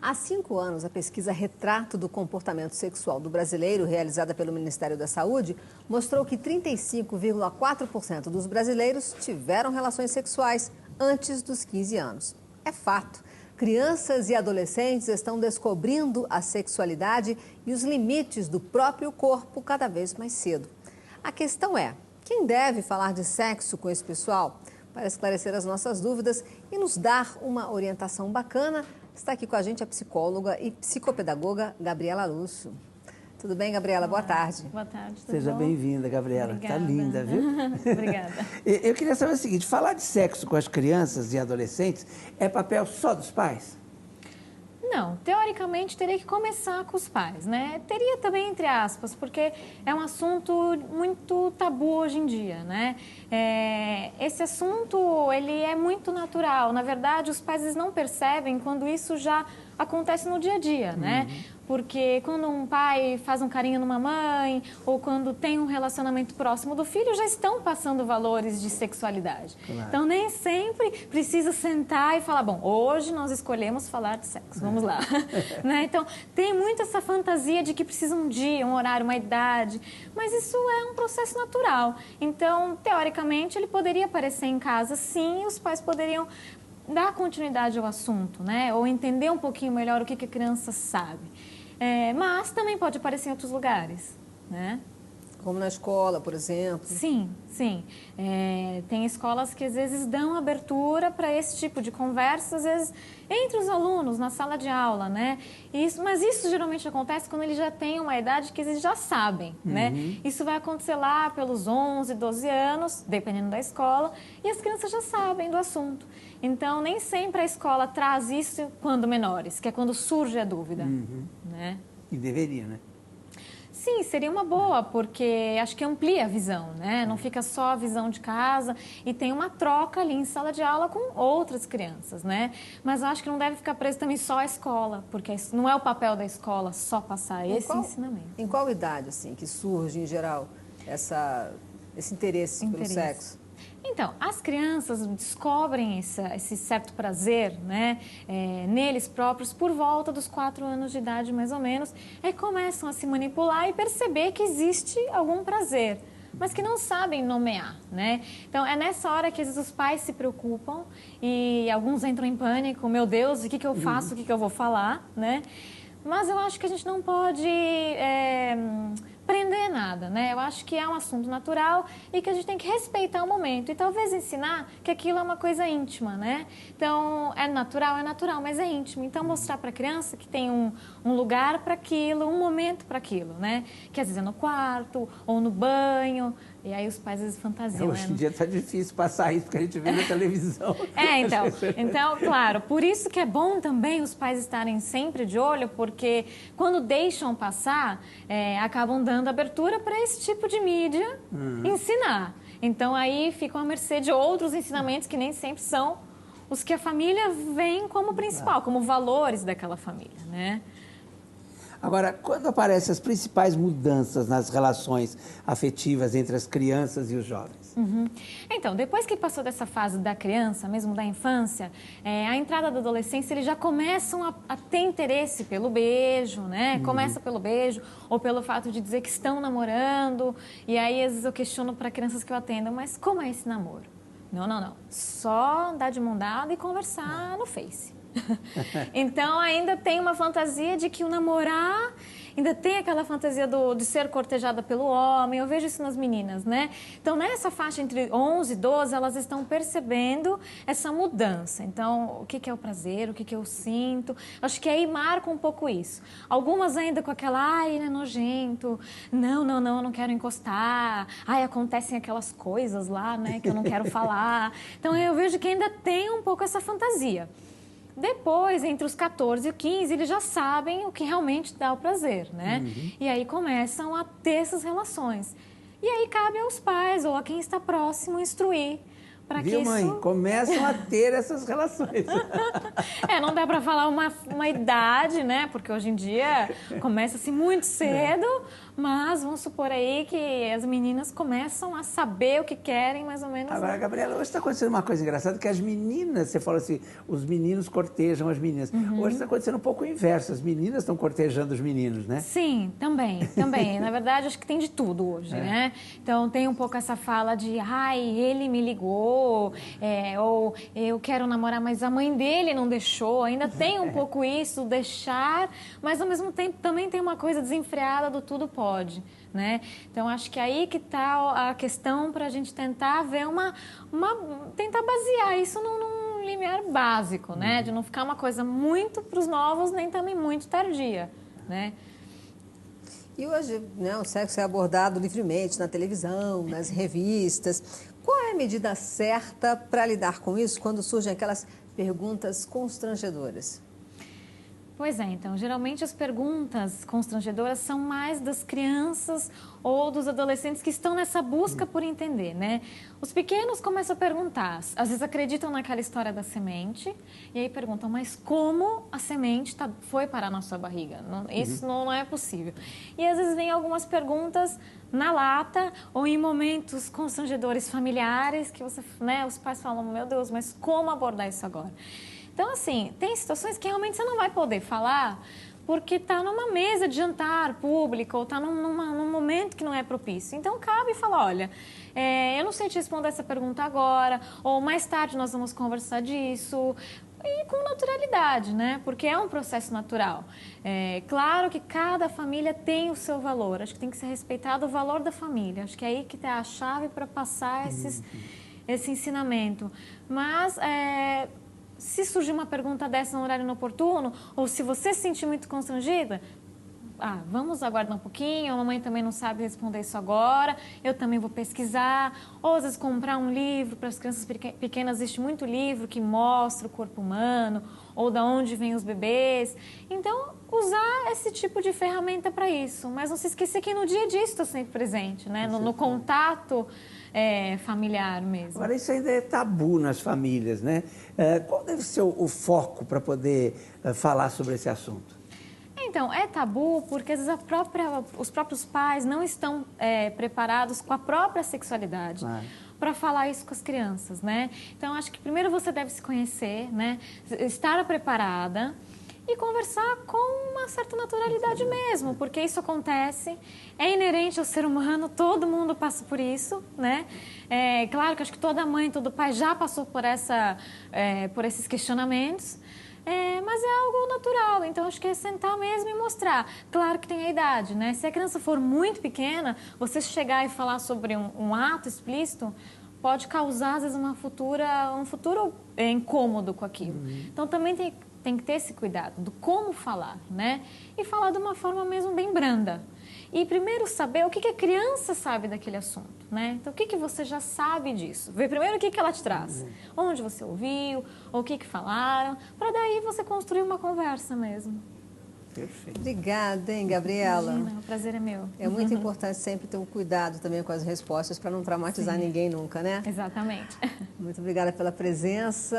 Há 5 anos, a pesquisa Retrato do Comportamento Sexual do Brasileiro, realizada pelo Ministério da Saúde, mostrou que 35,4% dos brasileiros tiveram relações sexuais antes dos 15 anos. É fato. Crianças e adolescentes estão descobrindo a sexualidade e os limites do próprio corpo cada vez mais cedo. A questão é, quem deve falar de sexo com esse pessoal? Para esclarecer as nossas dúvidas e nos dar uma orientação bacana, está aqui com a gente a psicóloga e psicopedagoga Gabriela Lúcio. Tudo bem, Gabriela? Boa tarde. Boa tarde, tudo Seja bom? bem-vinda, Gabriela. Obrigada. Tá linda, viu? Obrigada. Eu queria saber o seguinte, falar de sexo com as crianças e adolescentes é papel só dos pais? Não, teoricamente teria que começar com os pais, né? Teria também, entre aspas, porque é um assunto muito tabu hoje em dia, né? Esse assunto, ele é muito natural. Na verdade, os pais eles não percebem quando isso já acontece no dia a dia, né? Porque quando um pai faz um carinho numa mãe ou quando tem um relacionamento próximo do filho, já estão passando valores de sexualidade. Claro. Então, nem sempre precisa sentar e falar, bom, hoje nós escolhemos falar de sexo, vamos lá. Né? Então, tem muito essa fantasia de que precisa um dia, um horário, uma idade, mas isso é um processo natural. Então, teoricamente, ele poderia aparecer em casa, sim, e os pais poderiam dar continuidade ao assunto, né? Ou entender um pouquinho melhor o que a criança sabe. Mas também pode aparecer em outros lugares, né? Como na escola, por exemplo? Sim, sim. Tem escolas que às vezes dão abertura para esse tipo de conversa, às vezes entre os alunos, na sala de aula, né? Mas isso geralmente acontece quando eles já têm uma idade que eles já sabem, né? Isso vai acontecer lá pelos 11, 12 anos, dependendo da escola, e as crianças já sabem do assunto. Então, nem sempre a escola traz isso quando menores, que é quando surge a dúvida, né? E deveria, né? Sim, seria uma boa, porque acho que amplia a visão, né? Não fica só a visão de casa e tem uma troca ali em sala de aula com outras crianças, né? Mas eu acho que não deve ficar preso também só à escola, porque não é o papel da escola só passar esse ensinamento. Em qual idade, assim, que surge, em geral, esse interesse pelo sexo? Então, as crianças descobrem esse certo prazer, né, neles próprios por volta dos 4 anos de idade, mais ou menos, e começam a se manipular e perceber que existe algum prazer, mas que não sabem nomear, né? Então, é nessa hora que às vezes os pais se preocupam e alguns entram em pânico, meu Deus, o que eu faço, o que eu vou falar, né? Mas eu acho que a gente não pode prender nada, né? Eu acho que é um assunto natural e que a gente tem que respeitar o momento e talvez ensinar que aquilo é uma coisa íntima, né? Então, é natural, mas é íntimo. Então, mostrar para a criança que tem um lugar para aquilo, um momento para aquilo, né? Que às vezes é no quarto ou no banho. E aí os pais às vezes fantasiam. Hoje em dia está difícil passar isso porque a gente vê na televisão. Então, claro, por isso que é bom também os pais estarem sempre de olho, porque quando deixam passar, acabam dando abertura para esse tipo de mídia ensinar. Então aí ficam à mercê de outros ensinamentos que nem sempre são os que a família vê como principal, como valores daquela família, né? Agora, quando aparecem as principais mudanças nas relações afetivas entre as crianças e os jovens? Então, depois que passou dessa fase da criança, mesmo da infância, a entrada da adolescência, eles já começam a ter interesse pelo beijo, né? Começa pelo beijo ou pelo fato de dizer que estão namorando. E aí, às vezes, eu questiono para crianças que eu atendo, mas como é esse namoro? Não. Só andar de mão dada e conversar no Face. Então, ainda tem uma fantasia de que o namorar, ainda tem aquela fantasia de ser cortejada pelo homem. Eu vejo isso nas meninas, né? Então, nessa faixa entre 11 e 12, elas estão percebendo essa mudança. Então, o que é o prazer, o que eu sinto. Acho que aí marca um pouco isso. Algumas ainda com aquela, ai, ele é nojento. Não, eu não quero encostar. Ai, acontecem aquelas coisas lá, né, que eu não quero falar. Então, eu vejo que ainda tem um pouco essa fantasia. Depois, entre os 14 e 15, eles já sabem o que realmente dá o prazer, né? E aí começam a ter essas relações. E aí cabe aos pais ou a quem está próximo instruir. para que Viu, isso... mãe? Começam a ter essas relações. Não dá para falar uma idade, né? Porque hoje em dia começa-se muito cedo, mas vamos supor aí que as meninas começam a saber o que querem, mais ou menos. Agora, Gabriela, hoje está acontecendo uma coisa engraçada, que as meninas, você fala assim, os meninos cortejam as meninas. Hoje está acontecendo um pouco o inverso, as meninas estão cortejando os meninos, né? Sim, também. Na verdade, acho que tem de tudo hoje, né? Então, tem um pouco essa fala de, ai, ele me ligou, ou eu quero namorar, mas a mãe dele não deixou. Ainda tem um pouco isso, deixar, mas ao mesmo tempo também tem uma coisa desenfreada do tudo pode, né? Então, acho que aí que está a questão para a gente tentar ver tentar basear isso num limiar básico, né? De não ficar uma coisa muito para os novos, nem também muito tardia, né? E hoje, né, o sexo é abordado livremente na televisão, nas revistas. Qual é a medida certa para lidar com isso quando surgem aquelas perguntas constrangedoras? Pois é, então, geralmente as perguntas constrangedoras são mais das crianças ou dos adolescentes que estão nessa busca por entender, né? Os pequenos começam a perguntar, às vezes acreditam naquela história da semente e aí perguntam, mas como a semente foi parar na sua barriga? Isso não é possível. E às vezes vem algumas perguntas na lata ou em momentos constrangedores familiares que os pais falam, meu Deus, mas como abordar isso agora? Então, assim, tem situações que realmente você não vai poder falar porque está numa mesa de jantar público ou está num momento que não é propício. Então, cabe falar, olha, eu não sei te responder essa pergunta agora, ou mais tarde nós vamos conversar disso, e com naturalidade, né? Porque é um processo natural. Claro que cada família tem o seu valor, acho que tem que ser respeitado o valor da família, acho que é aí que está a chave para passar esse ensinamento. Mas... se surgir uma pergunta dessa no horário inoportuno, ou se você se sentir muito constrangida, vamos aguardar um pouquinho, a mamãe também não sabe responder isso agora, eu também vou pesquisar, ou às vezes comprar um livro, para as crianças pequenas existe muito livro que mostra o corpo humano, ou de onde vêm os bebês. Então, usar esse tipo de ferramenta para isso, mas não se esquecer que no dia a dia estou sempre presente, né? No contato familiar mesmo. Agora, isso ainda é tabu nas famílias, né? Qual deve ser o foco para poder falar sobre esse assunto? Então, é tabu porque às vezes os próprios pais não estão preparados com a própria sexualidade para falar isso com as crianças, né? Então, acho que primeiro você deve se conhecer, né? Estar preparada e conversar com uma certa naturalidade mesmo, porque isso acontece, é inerente ao ser humano, todo mundo passa por isso, né? Claro que acho que toda mãe, todo pai já passou por esses questionamentos, mas é algo natural, então acho que é sentar mesmo e mostrar. Claro que tem a idade, né? Se a criança for muito pequena, você chegar e falar sobre um ato explícito pode causar, às vezes, um futuro incômodo com aquilo. Então também tem que ter esse cuidado do como falar, né? E falar de uma forma mesmo bem branda. E primeiro saber o que a criança sabe daquele assunto, né? Então, o que você já sabe disso? Ver primeiro o que ela te traz. Onde você ouviu, ou o que falaram, para daí você construir uma conversa mesmo. Perfeito. Obrigada, hein, Gabriela? Imagina, o prazer é meu. É muito importante sempre ter um cuidado também com as respostas para não traumatizar ninguém nunca, né? Exatamente. Muito obrigada pela presença.